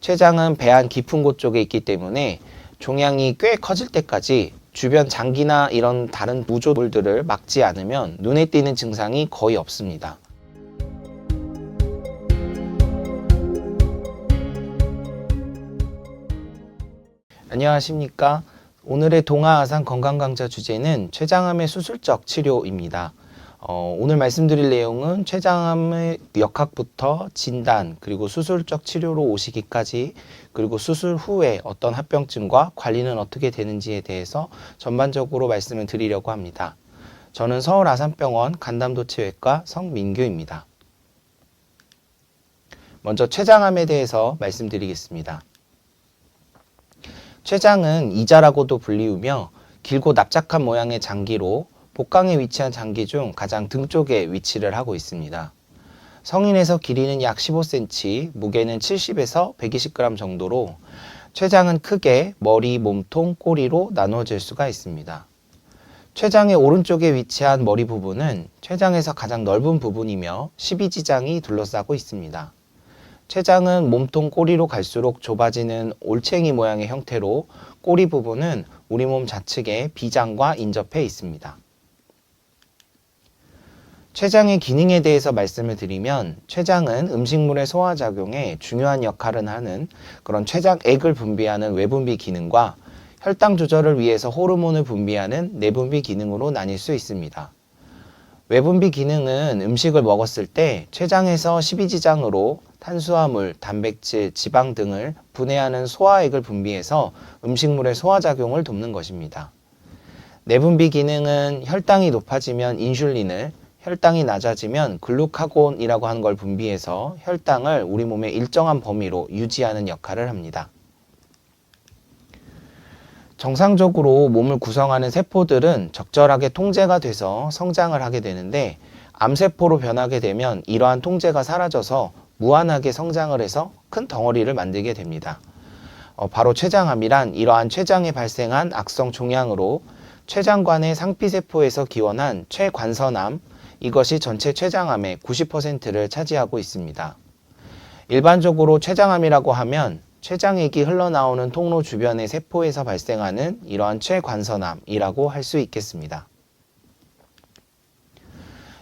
췌장은 배안 깊은 곳 쪽에 있기 때문에 종양이 꽤 커질 때까지 주변 장기나 이런 다른 구조물들을 막지 않으면 눈에 띄는 증상이 거의 없습니다. 안녕하십니까. 오늘의 동아아산 건강강좌 주제는 췌장암의 수술적 치료입니다. 오늘 말씀드릴 내용은 췌장암의 역학부터 진단, 그리고 수술적 치료로 오시기까지, 그리고 수술 후에 어떤 합병증과 관리는 어떻게 되는지에 대해서 전반적으로 말씀을 드리려고 합니다. 저는 서울아산병원 간담도체외과 성민규입니다. 먼저 췌장암에 대해서 말씀드리겠습니다. 췌장은 이자라고도 불리우며 길고 납작한 모양의 장기로 복강에 위치한 장기 중 가장 등 쪽에 위치를 하고 있습니다. 성인에서 길이는 약 15cm, 무게는 70에서 120g 정도로 췌장은 크게 머리, 몸통, 꼬리로 나누어질 수가 있습니다. 췌장의 오른쪽에 위치한 머리 부분은 췌장에서 가장 넓은 부분이며 12지장이 둘러싸고 있습니다. 췌장은 몸통 꼬리로 갈수록 좁아지는 올챙이 모양의 형태로 꼬리 부분은 우리 몸 좌측에 비장과 인접해 있습니다. 췌장의 기능에 대해서 말씀을 드리면 췌장은 음식물의 소화작용에 중요한 역할을 하는 그런 췌장액을 분비하는 외분비 기능과 혈당 조절을 위해서 호르몬을 분비하는 내분비 기능으로 나뉠 수 있습니다. 외분비 기능은 음식을 먹었을 때 췌장에서 12지장으로 탄수화물, 단백질, 지방 등을 분해하는 소화액을 분비해서 음식물의 소화작용을 돕는 것입니다. 내분비 기능은 혈당이 높아지면 인슐린을, 혈당이 낮아지면 글루카곤이라고 하는 걸 분비해서 혈당을 우리 몸의 일정한 범위로 유지하는 역할을 합니다. 정상적으로 몸을 구성하는 세포들은 적절하게 통제가 돼서 성장을 하게 되는데 암세포로 변하게 되면 이러한 통제가 사라져서 무한하게 성장을 해서 큰 덩어리를 만들게 됩니다. 바로 췌장암이란 이러한 췌장에 발생한 악성 종양으로 췌장관의 상피세포에서 기원한 췌관선암, 이것이 전체 췌장암의 90%를 차지하고 있습니다. 일반적으로 췌장암이라고 하면 췌장액이 흘러나오는 통로 주변의 세포에서 발생하는 이러한 췌관선암이라고 할 수 있겠습니다.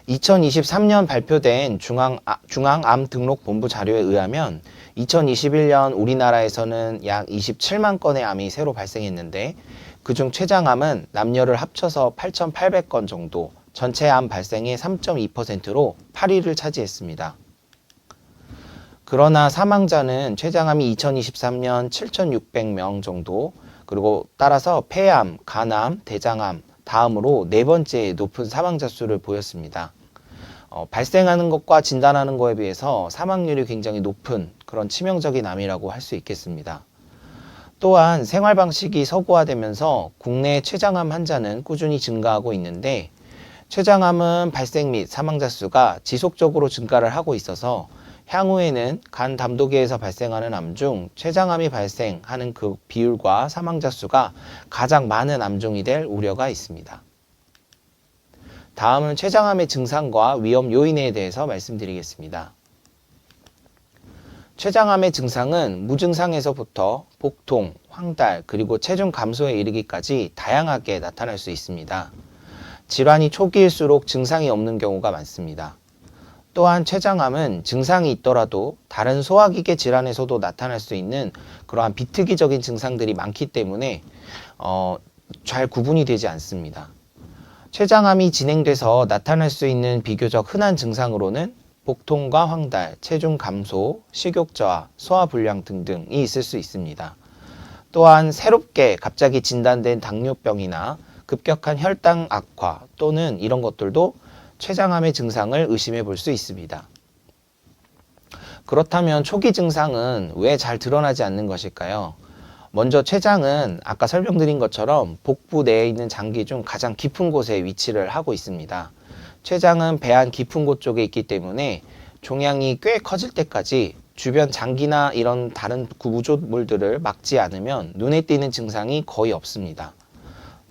2023년 발표된 중앙암등록본부 자료에 의하면 2021년 우리나라에서는 약 27만 건의 암이 새로 발생했는데 그중 췌장암은 남녀를 합쳐서 8,800건 정도, 전체 암 발생의 3.2%로 8위를 차지했습니다. 그러나 사망자는 췌장암이 2023년 7,600명 정도, 그리고 따라서 폐암, 간암, 대장암, 다음으로 네 번째 높은 사망자 수를 보였습니다. 발생하는 것과 진단하는 것에 비해서 사망률이 굉장히 높은 그런 치명적인 암이라고 할 수 있겠습니다. 또한 생활 방식이 서구화되면서 국내 췌장암 환자는 꾸준히 증가하고 있는데 췌장암은 발생 및 사망자 수가 지속적으로 증가를 하고 있어서 향후에는 간 담도계에서 발생하는 암 중 췌장암이 발생하는 그 비율과 사망자 수가 가장 많은 암종이 될 우려가 있습니다. 다음은 췌장암의 증상과 위험 요인에 대해서 말씀드리겠습니다. 췌장암의 증상은 무증상에서부터 복통, 황달, 그리고 체중 감소에 이르기까지 다양하게 나타날 수 있습니다. 질환이 초기일수록 증상이 없는 경우가 많습니다. 또한 췌장암은 증상이 있더라도 다른 소화기계 질환에서도 나타날 수 있는 그러한 비특이적인 증상들이 많기 때문에 잘 구분이 되지 않습니다. 췌장암이 진행돼서 나타날 수 있는 비교적 흔한 증상으로는 복통과 황달, 체중 감소, 식욕 저하, 소화불량 등등이 있을 수 있습니다. 또한 새롭게 갑자기 진단된 당뇨병이나 급격한 혈당 악화 또는 이런 것들도 췌장암의 증상을 의심해 볼 수 있습니다. 그렇다면 초기 증상은 왜 잘 드러나지 않는 것일까요? 먼저 췌장은 아까 설명드린 것처럼 복부 내에 있는 장기 중 가장 깊은 곳에 위치를 하고 있습니다. 췌장은 배안 깊은 곳 쪽에 있기 때문에 종양이 꽤 커질 때까지 주변 장기나 이런 다른 구조물들을 막지 않으면 눈에 띄는 증상이 거의 없습니다.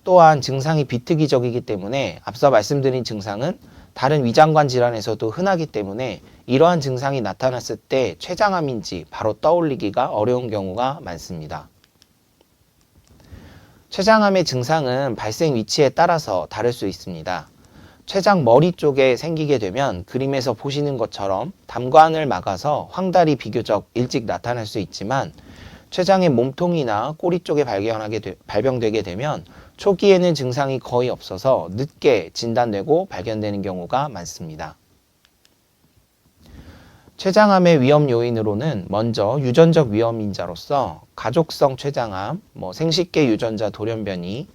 또한 증상이 비특이적이기 때문에 앞서 말씀드린 증상은 다른 위장관 질환에서도 흔하기 때문에 이러한 증상이 나타났을 때 췌장암인지 바로 떠올리기가 어려운 경우가 많습니다. 췌장암의 증상은 발생 위치에 따라서 다를 수 있습니다. 췌장 머리 쪽에 생기게 되면 그림에서 보시는 것처럼 담관을 막아서 황달이 비교적 일찍 나타날 수 있지만 췌장의 몸통이나 꼬리 쪽에 발병되게 되면 초기에는 증상이 거의 없어서 늦게 진단되고 발견되는 경우가 많습니다. 췌장암의 위험 요인으로는 먼저 유전적 위험인자로서 가족성 췌장암, 생식계 유전자 돌연변이,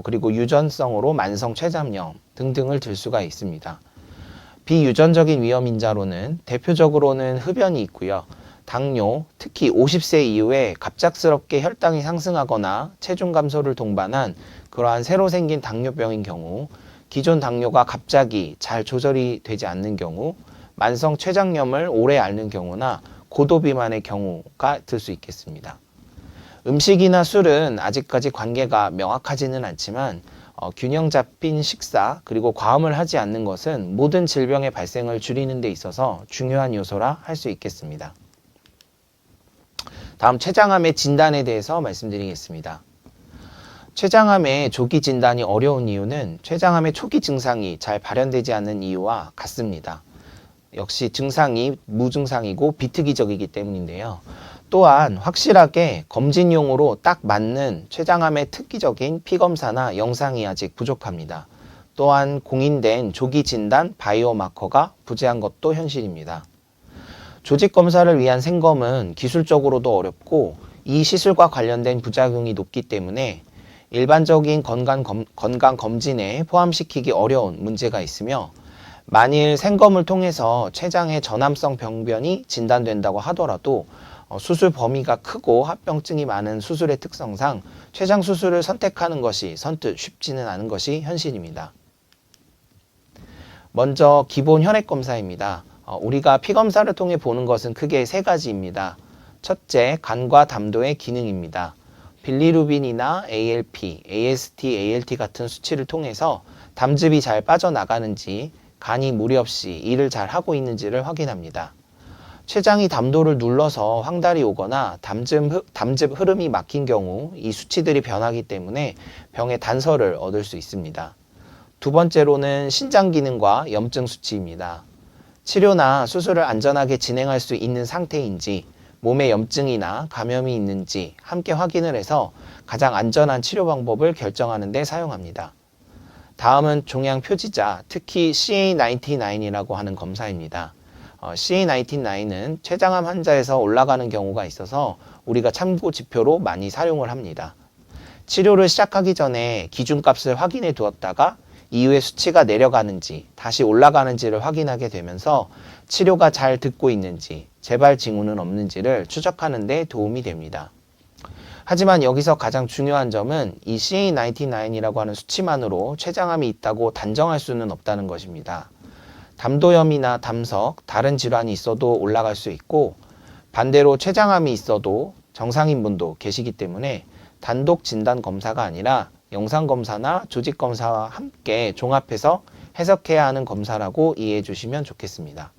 그리고 유전성으로 만성 췌장염 등등을 들 수가 있습니다. 비유전적인 위험인자로는 대표적으로는 흡연이 있고요. 당뇨, 특히 50세 이후에 갑작스럽게 혈당이 상승하거나 체중 감소를 동반한 그러한 새로 생긴 당뇨병인 경우, 기존 당뇨가 갑자기 잘 조절이 되지 않는 경우, 만성 췌장염을 오래 앓는 경우나 고도비만의 경우가 들 수 있겠습니다. 음식이나 술은 아직까지 관계가 명확하지는 않지만 균형 잡힌 식사 그리고 과음을 하지 않는 것은 모든 질병의 발생을 줄이는 데 있어서 중요한 요소라 할 수 있겠습니다. 다음 췌장암의 진단에 대해서 말씀드리겠습니다. 췌장암의 조기 진단이 어려운 이유는 췌장암의 초기 증상이 잘 발현되지 않는 이유와 같습니다. 역시 증상이 무증상이고 비특이적이기 때문인데요. 또한 확실하게 검진용으로 딱 맞는 췌장암의 특기적인 피검사나 영상이 아직 부족합니다. 또한 공인된 조기 진단 바이오마커가 부재한 것도 현실입니다. 조직 검사를 위한 생검은 기술적으로도 어렵고 이 시술과 관련된 부작용이 높기 때문에 일반적인 건강 검진에 포함시키기 어려운 문제가 있으며 만일 생검을 통해서 췌장의 전암성 병변이 진단된다고 하더라도 수술 범위가 크고 합병증이 많은 수술의 특성상 췌장 수술을 선택하는 것이 선뜻 쉽지는 않은 것이 현실입니다. 먼저 기본 혈액 검사입니다. 우리가 피검사를 통해 보는 것은 크게 세 가지입니다. 첫째, 간과 담도의 기능입니다. 빌리루빈이나 ALP, AST, ALT 같은 수치를 통해서 담즙이 잘 빠져나가는지, 간이 무리 없이 일을 잘 하고 있는지를 확인합니다. 췌장이 담도를 눌러서 황달이 오거나 담즙 흐름이 막힌 경우 이 수치들이 변하기 때문에 병의 단서를 얻을 수 있습니다. 두 번째로는 신장 기능과 염증 수치입니다. 치료나 수술을 안전하게 진행할 수 있는 상태인지, 몸에 염증이나 감염이 있는지 함께 확인을 해서 가장 안전한 치료 방법을 결정하는 데 사용합니다. 다음은 종양 표지자, 특히 CA19-9이라고 하는 검사입니다. CA19-9은 췌장암 환자에서 올라가는 경우가 있어서 우리가 참고 지표로 많이 사용을 합니다. 치료를 시작하기 전에 기준값을 확인해 두었다가 이후에 수치가 내려가는지 다시 올라가는지를 확인하게 되면서 치료가 잘 듣고 있는지 재발 징후는 없는지를 추적하는 데 도움이 됩니다. 하지만 여기서 가장 중요한 점은 이 CA19-9이라고 하는 수치만으로 췌장암이 있다고 단정할 수는 없다는 것입니다. 담도염이나 담석, 다른 질환이 있어도 올라갈 수 있고 반대로 췌장암이 있어도 정상인 분도 계시기 때문에 단독 진단 검사가 아니라 영상검사나 조직검사와 함께 종합해서 해석해야 하는 검사라고 이해해 주시면 좋겠습니다.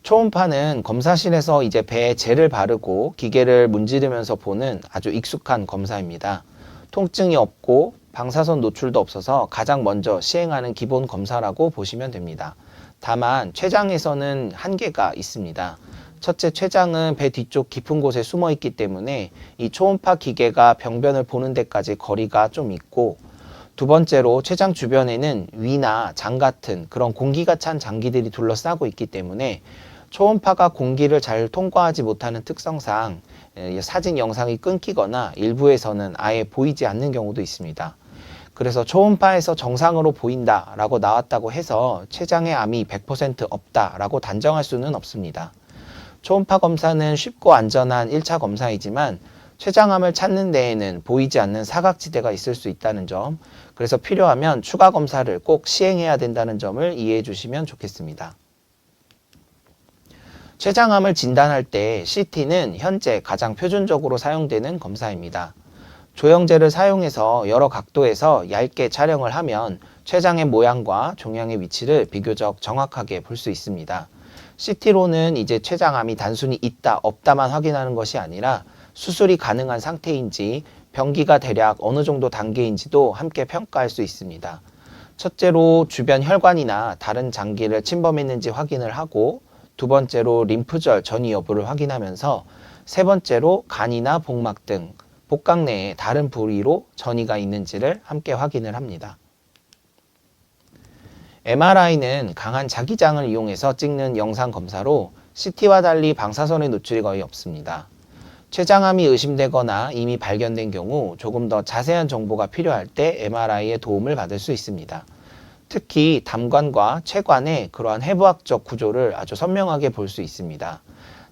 초음파는 검사실에서 이제 배에 젤을 바르고 기계를 문지르면서 보는 아주 익숙한 검사입니다. 통증이 없고 방사선 노출도 없어서 가장 먼저 시행하는 기본 검사라고 보시면 됩니다. 다만 췌장에서는 한계가 있습니다. 첫째, 췌장은 배 뒤쪽 깊은 곳에 숨어 있기 때문에 이 초음파 기계가 병변을 보는 데까지 거리가 좀 있고, 두 번째로 췌장 주변에는 위나 장 같은 그런 공기가 찬 장기들이 둘러싸고 있기 때문에 초음파가 공기를 잘 통과하지 못하는 특성상 사진 영상이 끊기거나 일부에서는 아예 보이지 않는 경우도 있습니다. 그래서 초음파에서 정상으로 보인다라고 나왔다고 해서 췌장에 암이 100% 없다라고 단정할 수는 없습니다. 초음파 검사는 쉽고 안전한 1차 검사이지만 췌장암을 찾는 데에는 보이지 않는 사각지대가 있을 수 있다는 점, 그래서 필요하면 추가 검사를 꼭 시행해야 된다는 점을 이해해 주시면 좋겠습니다. 췌장암을 진단할 때 CT는 현재 가장 표준적으로 사용되는 검사입니다. 조형제를 사용해서 여러 각도에서 얇게 촬영을 하면 췌장의 모양과 종양의 위치를 비교적 정확하게 볼 수 있습니다. CT로는 이제 췌장암이 단순히 있다, 없다만 확인하는 것이 아니라 수술이 가능한 상태인지, 병기가 대략 어느 정도 단계인지도 함께 평가할 수 있습니다. 첫째로 주변 혈관이나 다른 장기를 침범했는지 확인을 하고, 두 번째로 림프절 전이 여부를 확인하면서, 세 번째로 간이나 복막 등 복각 내에 다른 부위로 전이가 있는지를 함께 확인을 합니다. MRI는 강한 자기장을 이용해서 찍는 영상 검사로 CT와 달리 방사선의 노출이 거의 없습니다. 췌장암이 의심되거나 이미 발견된 경우 조금 더 자세한 정보가 필요할 때 MRI의 도움을 받을 수 있습니다. 특히 담관과 췌관의 그러한 해부학적 구조를 아주 선명하게 볼 수 있습니다.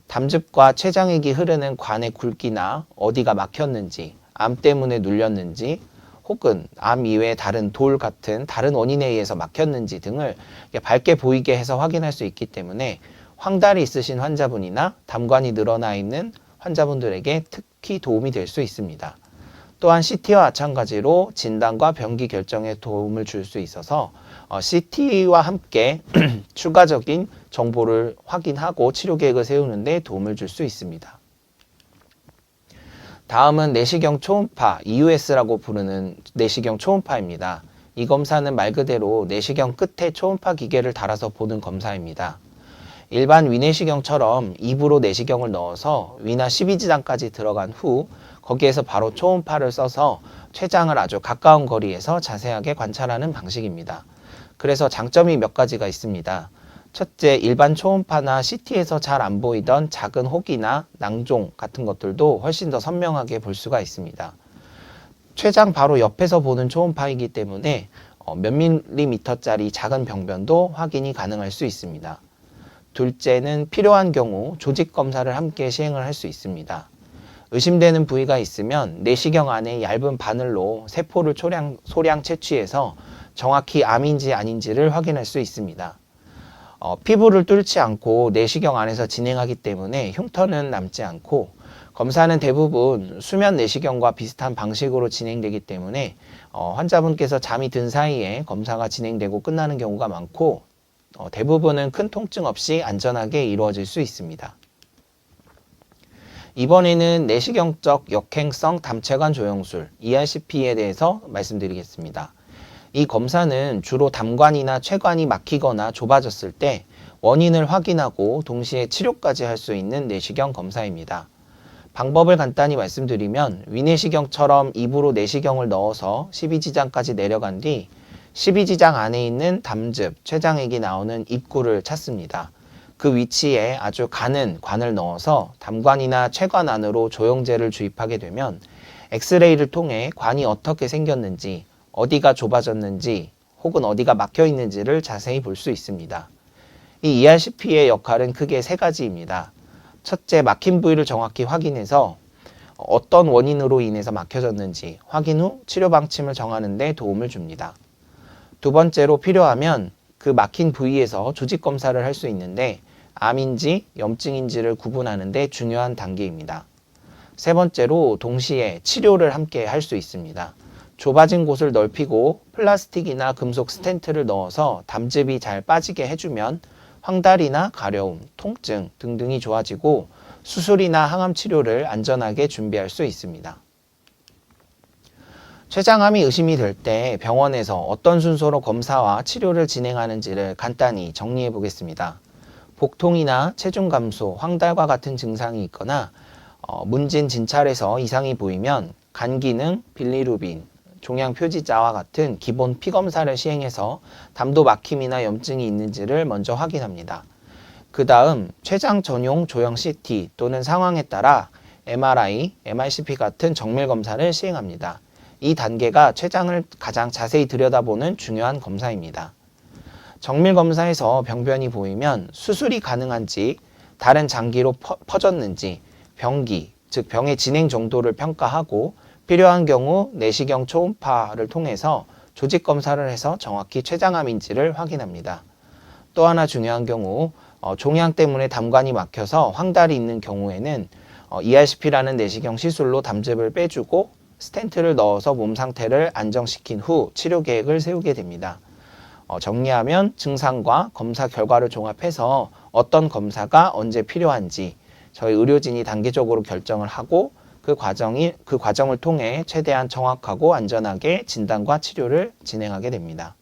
담즙과 췌장액이 흐르는 관의 굵기나 어디가 막혔는지, 암 때문에 눌렸는지, 혹은 암 이외의 다른 돌 같은 다른 원인에 의해서 막혔는지 등을 밝게 보이게 해서 확인할 수 있기 때문에 황달이 있으신 환자분이나 담관이 늘어나 있는 환자분들에게 특히 도움이 될 수 있습니다. 또한 CT와 마찬가지로 진단과 병기 결정에 도움을 줄 수 있어서 CT와 함께 추가적인 정보를 확인하고 치료 계획을 세우는 데 도움을 줄 수 있습니다. 다음은 내시경 초음파, EUS라고 부르는 내시경 초음파입니다. 이 검사는 말 그대로 내시경 끝에 초음파 기계를 달아서 보는 검사입니다. 일반 위내시경처럼 입으로 내시경을 넣어서 위나 12지장까지 들어간 후 거기에서 바로 초음파를 써서 췌장을 아주 가까운 거리에서 자세하게 관찰하는 방식입니다. 그래서 장점이 몇 가지가 있습니다. 첫째, 일반 초음파나 CT에서 잘 안 보이던 작은 혹이나 낭종 같은 것들도 훨씬 더 선명하게 볼 수가 있습니다. 췌장 바로 옆에서 보는 초음파이기 때문에 몇 밀리미터짜리 작은 병변도 확인이 가능할 수 있습니다. 둘째는 필요한 경우 조직 검사를 함께 시행을 할 수 있습니다. 의심되는 부위가 있으면 내시경 안에 얇은 바늘로 세포를 소량 채취해서 정확히 암인지 아닌지를 확인할 수 있습니다. 피부를 뚫지 않고 내시경 안에서 진행하기 때문에 흉터는 남지 않고 검사는 대부분 수면 내시경과 비슷한 방식으로 진행되기 때문에 환자분께서 잠이 든 사이에 검사가 진행되고 끝나는 경우가 많고 대부분은 큰 통증 없이 안전하게 이루어질 수 있습니다. 이번에는 내시경적 역행성 담체관 조영술 ERCP에 대해서 말씀드리겠습니다. 이 검사는 주로 담관이나 췌관이 막히거나 좁아졌을 때 원인을 확인하고 동시에 치료까지 할 수 있는 내시경 검사입니다. 방법을 간단히 말씀드리면 위내시경처럼 입으로 내시경을 넣어서 12지장까지 내려간 뒤 12지장 안에 있는 담즙, 췌장액이 나오는 입구를 찾습니다. 그 위치에 아주 가는 관을 넣어서 담관이나 췌관 안으로 조영제를 주입하게 되면 엑스레이를 통해 관이 어떻게 생겼는지, 어디가 좁아졌는지 혹은 어디가 막혀 있는지를 자세히 볼 수 있습니다. 이 ERCP의 역할은 크게 세 가지입니다. 첫째, 막힌 부위를 정확히 확인해서 어떤 원인으로 인해서 막혀졌는지 확인 후 치료 방침을 정하는 데 도움을 줍니다. 두 번째로 필요하면 그 막힌 부위에서 조직 검사를 할 수 있는데 암인지 염증인지를 구분하는 데 중요한 단계입니다. 세 번째로 동시에 치료를 함께 할 수 있습니다. 좁아진 곳을 넓히고 플라스틱이나 금속 스텐트를 넣어서 담즙이 잘 빠지게 해주면 황달이나 가려움, 통증 등등이 좋아지고 수술이나 항암 치료를 안전하게 준비할 수 있습니다. 췌장암이 의심이 될 때 병원에서 어떤 순서로 검사와 치료를 진행하는지를 간단히 정리해 보겠습니다. 복통이나 체중 감소, 황달과 같은 증상이 있거나 문진 진찰에서 이상이 보이면 간 기능, 빌리루빈, 종양 표지자와 같은 기본 피검사를 시행해서 담도 막힘이나 염증이 있는지를 먼저 확인합니다. 그 다음 췌장 전용 조형 CT 또는 상황에 따라 MRI, MRCP 같은 정밀 검사를 시행합니다. 이 단계가 췌장을 가장 자세히 들여다보는 중요한 검사입니다. 정밀 검사에서 병변이 보이면 수술이 가능한지, 다른 장기로 퍼졌는지, 병기, 즉 병의 진행 정도를 평가하고 필요한 경우 내시경 초음파를 통해서 조직 검사를 해서 정확히 췌장암인지를 확인합니다. 또 하나 중요한 경우 종양 때문에 담관이 막혀서 황달이 있는 경우에는 ERCP라는 내시경 시술로 담즙을 빼주고 스텐트를 넣어서 몸 상태를 안정시킨 후 치료 계획을 세우게 됩니다. 정리하면 증상과 검사 결과를 종합해서 어떤 검사가 언제 필요한지 저희 의료진이 단계적으로 결정을 하고 그 과정을 통해 최대한 정확하고 안전하게 진단과 치료를 진행하게 됩니다.